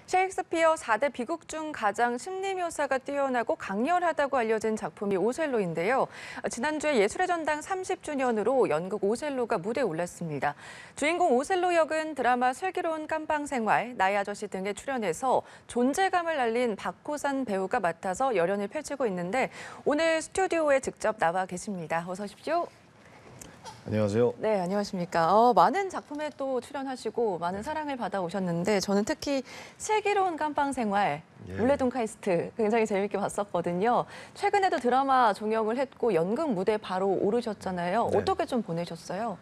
셰익스피어 4대 비극 중 가장 심리 묘사가 뛰어나고 강렬하다고 알려진 작품이 오셀로인데요. 지난주에 예술의 전당 30주년으로 연극 오셀로가 무대에 올랐습니다. 주인공 오셀로 역은 드라마 슬기로운 깜빵생활, 나의 아저씨 등에 출연해서 존재감을 날린 박호산 배우가 맡아서 열연을 펼치고 있는데 오늘 스튜디오에 직접 나와 계십니다. 어서 오십시오. 안녕하세요. 네, 안녕하십니까. 많은 작품에 또 출연하시고 많은 사랑을 받아오셨는데 저는 특히 슬기로운 깜빵생활, 물레동 카이스트 굉장히 재밌게 봤었거든요. 최근에도 드라마 종영을 했고 연극 무대에 바로 오르셨잖아요. 네. 어떻게 좀 보내셨어요?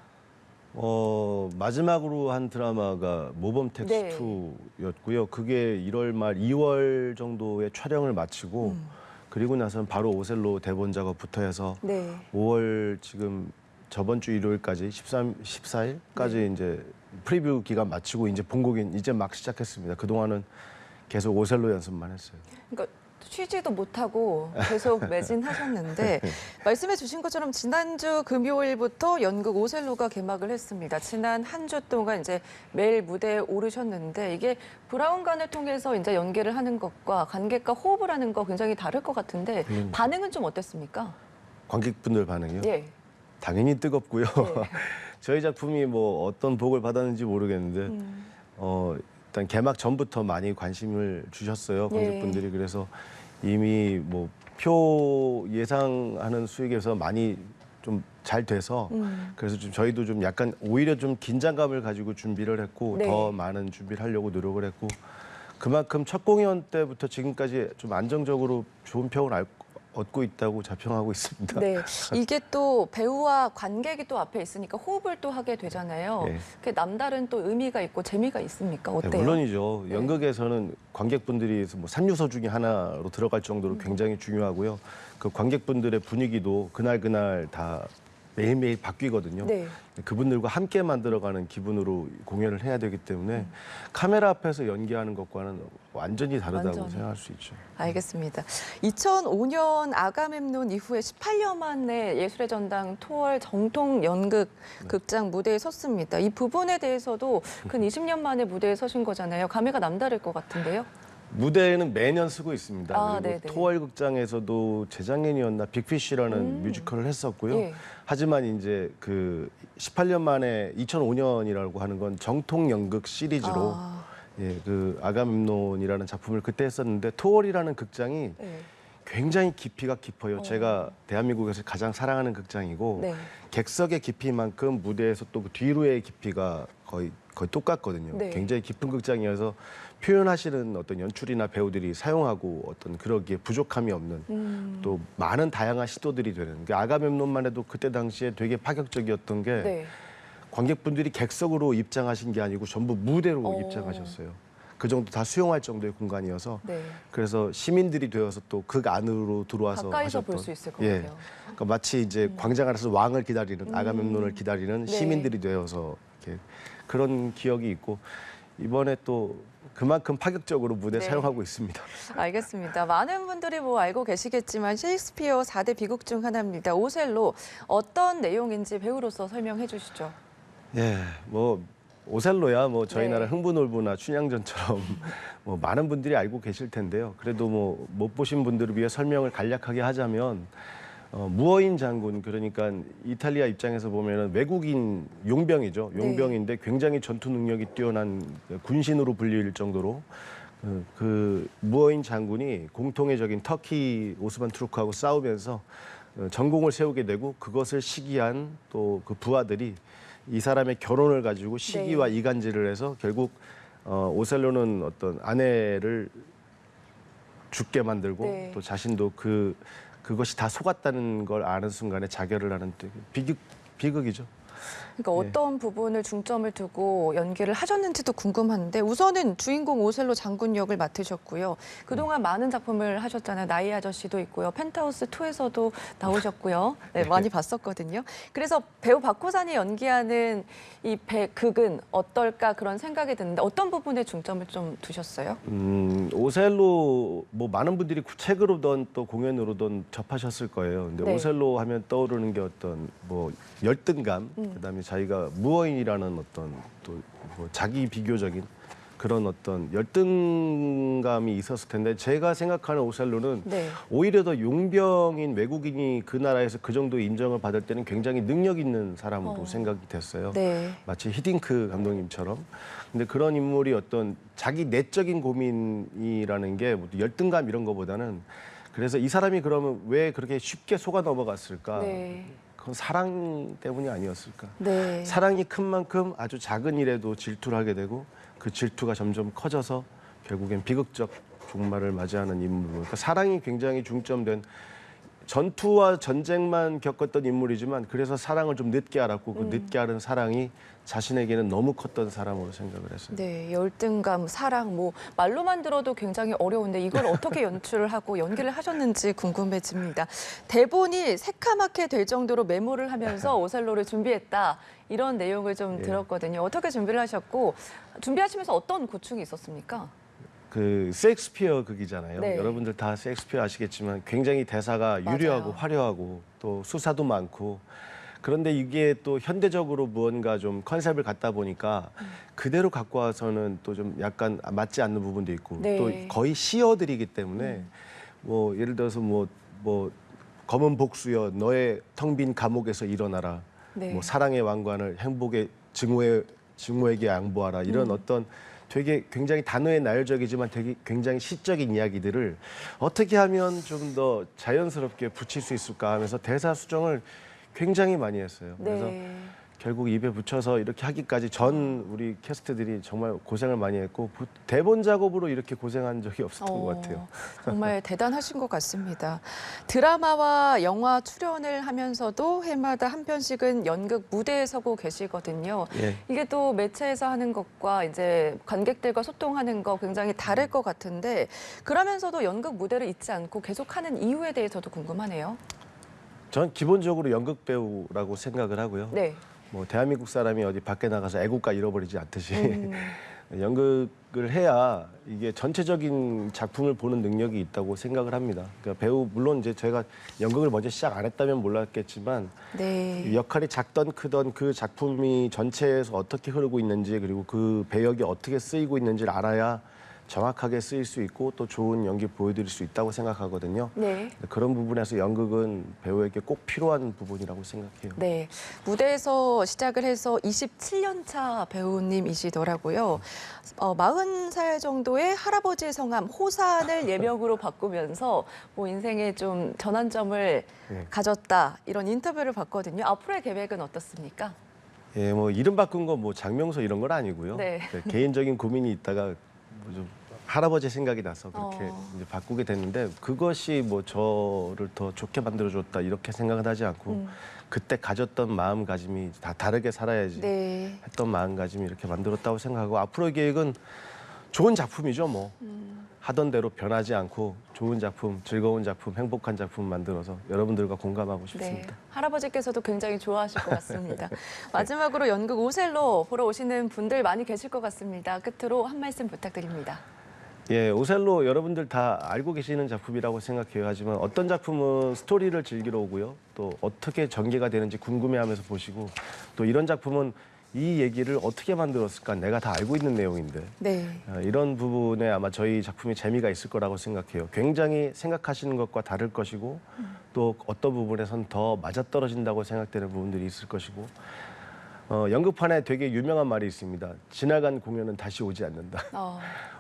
마지막으로 한 드라마가 모범 텍스 네. 2였고요. 그게 1월 말 2월 정도에 촬영을 마치고 그리고 나서는 바로 오셀로 대본 작업부터 해서 네. 5월 지금 저번 주 일요일까지 14일까지 이제 프리뷰 기간 마치고 이제 본국인 이제 막 시작했습니다. 그동안은 계속 오셀로 연습만 했어요. 그러니까 쉬지도 못하고 계속 매진하셨는데 말씀해 주신 것처럼 지난주 금요일부터 연극 오셀로가 개막을 했습니다. 지난 한 주 동안 이제 매일 무대에 오르셨는데 이게 브라운관을 통해서 이제 연기를 하는 것과 관객과 호흡을 하는 거 굉장히 다를 것 같은데 반응은 좀 어땠습니까? 관객분들 반응이요? 예. 당연히 뜨겁고요. 네. 저희 작품이 뭐 어떤 복을 받았는지 모르겠는데 일단 개막 전부터 많이 관심을 주셨어요. 관객분들이. 그래서 이미 뭐 표 예상하는 수익에서 많이 좀 잘 돼서 그래서 좀 저희도 좀 약간 오히려 좀 긴장감을 가지고 준비를 했고 네. 더 많은 준비를 하려고 노력을 했고 그만큼 첫 공연 때부터 지금까지 좀 안정적으로 좋은 평을 얻고 있다고 자평하고 있습니다. 네, 이게 또 배우와 관객이 또 앞에 있으니까 호흡을 또 하게 되잖아요. 네. 그게 남다른 또 의미가 있고 재미가 있습니까? 네, 어때요? 물론이죠. 네. 연극에서는 관객분들이 뭐 3요소 중에 하나로 들어갈 정도로 굉장히 중요하고요. 그 관객분들의 분위기도 그날 다 매일매일 바뀌거든요. 네. 그분들과 함께 만들어가는 기분으로 공연을 해야 되기 때문에 카메라 앞에서 연기하는 것과는 완전히 다르다고 완전히. 생각할 수 있죠. 알겠습니다. 2005년 아가멤논 이후에 18년 만에 예술의 전당 토월 정통 연극 극장 무대에 섰습니다. 이 부분에 대해서도 근 20년 만에 무대에 서신 거잖아요. 감회가 남다를 것 같은데요. 무대에는 매년 쓰고 있습니다. 아, 그리고 네네. 토월극장에서도 재작년이었나 빅피쉬라는 뮤지컬을 했었고요. 예. 하지만 이제 그 18년 만에 2005년이라고 하는 건 정통 연극 시리즈로 그 아가멤논이라는 작품을 그때 했었는데 토월이라는 극장이 네. 굉장히 깊이가 깊어요. 제가 대한민국에서 가장 사랑하는 극장이고 네. 객석의 깊이만큼 무대에서 또 그 뒤로의 깊이가 거의 똑같거든요. 네. 굉장히 깊은 극장이어서 표현하시는 어떤 연출이나 배우들이 사용하고 어떤 그러기에 부족함이 없는 또 많은 다양한 시도들이 되는 그러니까 아가멤논만 해도 그때 당시에 되게 파격적이었던 게 네. 관객분들이 객석으로 입장하신 게 아니고 전부 무대로 입장하셨어요. 그 정도 다 수용할 정도의 공간이어서 네. 그래서 시민들이 되어서 또 극 안으로 들어와서 가까이서 하셨던 볼 수 있을 것 같아요. 그러니까 마치 이제 광장 안에서 왕을 기다리는 아가멤논을 기다리는 네. 시민들이 되어서 이렇게 그런 기억이 있고 이번에 또 그만큼 파격적으로 무대 네. 사용하고 있습니다. 알겠습니다. 많은 분들이 뭐 알고 계시겠지만 셰익스피어 4대 비극 중 하나입니다. 오셀로 어떤 내용인지 배우로서 설명해 주시죠. 예, 뭐 오셀로야 뭐 저희 네. 나라 흥부놀부나 춘향전처럼 뭐 많은 분들이 알고 계실 텐데요. 그래도 뭐 못 보신 분들을 위해 설명을 간략하게 하자면 무어인 장군 그러니까 이탈리아 입장에서 보면은 외국인 용병이죠. 용병인데 굉장히 전투 능력이 뛰어난 군신으로 불릴 정도로 그 무어인 장군이 공통의 적인 터키 오스만 투르크하고 싸우면서 전공을 세우게 되고 그것을 시기한 또 그 부하들이 이 사람의 결혼을 가지고 시기와 이간질을 해서 결국 오셀로는 어떤 아내를 죽게 만들고 또 자신도 그것이 다 속았다는 걸 아는 순간에 자결을 하는 비극이죠. 그러니까 어떤 부분을 중점을 두고 연기를 하셨는지도 궁금한데 우선은 주인공 오셀로 장군 역을 맡으셨고요. 그동안 많은 작품을 하셨잖아요. 나의 아저씨도 있고요. 펜트하우스 2에서도 나오셨고요. 네, 많이 봤었거든요. 그래서 배우 박호산이 연기하는 이 극은 어떨까 그런 생각이 드는데 어떤 부분에 중점을 좀 두셨어요? 오셀로 뭐 많은 분들이 책으로든 또 공연으로든 접하셨을 거예요. 근데 네. 오셀로 하면 떠오르는 게 어떤 뭐 열등감, 그다음에 자기가 무어인이라는 어떤 또 뭐 자기 비교적인 그런 어떤 열등감이 있었을 텐데 제가 생각하는 오셀로는 네. 오히려 더 용병인 외국인이 그 나라에서 그 정도 인정을 받을 때는 굉장히 능력 있는 사람으로 생각이 됐어요. 네. 마치 히딩크 감독님처럼. 근데 그런 인물이 어떤 자기 내적인 고민이라는 게 뭐 열등감 이런 거보다는 그래서 이 사람이 그러면 왜 그렇게 쉽게 속아 넘어갔을까? 네. 그건 사랑 때문이 아니었을까? 네. 사랑이 큰 만큼 아주 작은 일에도 질투를 하게 되고 그 질투가 점점 커져서 결국엔 비극적 종말을 맞이하는 인물. 그러니까 사랑이 굉장히 중점된 전투와 전쟁만 겪었던 인물이지만 그래서 사랑을 좀 늦게 알았고 그 늦게 알은 사랑이 자신에게는 너무 컸던 사람으로 생각을 했어요. 네, 열등감, 사랑, 뭐 말로만 들어도 굉장히 어려운데 이걸 어떻게 연출을 하고 연기를 하셨는지 궁금해집니다. 대본이 새카맣게 될 정도로 메모를 하면서 오셀로를 준비했다 이런 내용을 좀 예. 들었거든요. 어떻게 준비를 하셨고 준비하시면서 어떤 고충이 있었습니까? 그 셰익스피어 극이잖아요. 네. 여러분들 다 셰익스피어 아시겠지만 굉장히 대사가 유려하고 맞아요. 화려하고 또 수사도 많고 그런데 이게 또 현대적으로 무언가 좀 컨셉을 갖다 보니까 그대로 갖고 와서는 또 좀 약간 맞지 않는 부분도 있고 네. 또 거의 시어들이기 때문에 뭐 예를 들어서 뭐 검은 복수여 너의 텅 빈 감옥에서 일어나라. 네. 뭐 사랑의 왕관을 행복의 증오에게 양보하라. 이런 어떤 되게 굉장히 단어의 나열적이지만 되게 굉장히 시적인 이야기들을 어떻게 하면 좀 더 자연스럽게 붙일 수 있을까 하면서 대사 수정을 굉장히 많이 했어요. 그래서 네. 결국 입에 붙여서 이렇게 하기까지 전 우리 캐스트들이 정말 고생을 많이 했고 대본 작업으로 이렇게 고생한 적이 없었던 것 같아요. 정말 대단하신 것 같습니다. 드라마와 영화 출연을 하면서도 해마다 한 편씩은 연극 무대에 서고 계시거든요. 예. 이게 또 매체에서 하는 것과 이제 관객들과 소통하는 거 굉장히 다를 것 같은데 그러면서도 연극 무대를 잊지 않고 계속하는 이유에 대해서도 궁금하네요. 전 기본적으로 연극 배우라고 생각을 하고요. 네. 뭐 대한민국 사람이 어디 밖에 나가서 애국가 잃어버리지 않듯이 연극을 해야 이게 전체적인 작품을 보는 능력이 있다고 생각을 합니다. 그러니까 배우 물론 이제 제가 연극을 먼저 시작 안 했다면 몰랐겠지만 네. 역할이 작던 크던 그 작품이 전체에서 어떻게 흐르고 있는지 그리고 그 배역이 어떻게 쓰이고 있는지를 알아야 정확하게 쓰일 수 있고 또 좋은 연기 보여드릴 수 있다고 생각하거든요. 네. 그런 부분에서 연극은 배우에게 꼭 필요한 부분이라고 생각해요. 네. 무대에서 시작을 해서 27년 차 배우님이시더라고요. 40살 정도의 할아버지의 성함 호산을 예명으로 바꾸면서 뭐 인생에 좀 전환점을 네. 가졌다 이런 인터뷰를 봤거든요. 앞으로의 계획은 어떻습니까? 예, 뭐 이름 바꾼 거 뭐 장명소 이런 건 아니고요. 네. 개인적인 고민이 있다가 뭐좀 할아버지 생각이 나서 그렇게 이제 바꾸게 됐는데 그것이 뭐 저를 더 좋게 만들어줬다 이렇게 생각은 하지 않고 그때 가졌던 마음가짐이 다 다르게 살아야지 네. 했던 마음가짐이 이렇게 만들었다고 생각하고 앞으로의 계획은 좋은 작품이죠 뭐 하던 대로 변하지 않고 좋은 작품, 즐거운 작품, 행복한 작품 만들어서 여러분들과 공감하고 싶습니다. 네. 할아버지께서도 굉장히 좋아하실 것 같습니다. 마지막으로 연극 오셀로 보러 오시는 분들 많이 계실 것 같습니다. 끝으로 한 말씀 부탁드립니다. 예, 오셀로 여러분들 다 알고 계시는 작품이라고 생각해요. 하지만 어떤 작품은 스토리를 즐기러 오고요. 또 어떻게 전개가 되는지 궁금해하면서 보시고 또 이런 작품은 이 얘기를 어떻게 만들었을까 내가 다 알고 있는 내용인데 네. 이런 부분에 아마 저희 작품이 재미가 있을 거라고 생각해요. 굉장히 생각하시는 것과 다를 것이고 또 어떤 부분에선 더 맞아떨어진다고 생각되는 부분들이 있을 것이고 연극판에 되게 유명한 말이 있습니다. 지나간 공연은 다시 오지 않는다.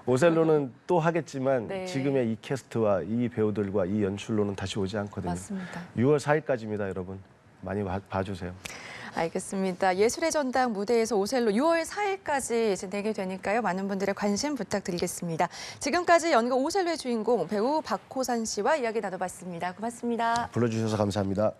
오셀로는 또 하겠지만 네. 지금의 이 캐스트와 이 배우들과 이 연출로는 다시 오지 않거든요. 맞습니다. 6월 4일까지입니다, 여러분. 많이 봐주세요. 알겠습니다. 예술의 전당 무대에서 오셀로 6월 4일까지 진행이 되니까요. 많은 분들의 관심 부탁드리겠습니다. 지금까지 연극 오셀로의 주인공 배우 박호산 씨와 이야기 나눠봤습니다. 고맙습니다. 불러주셔서 감사합니다.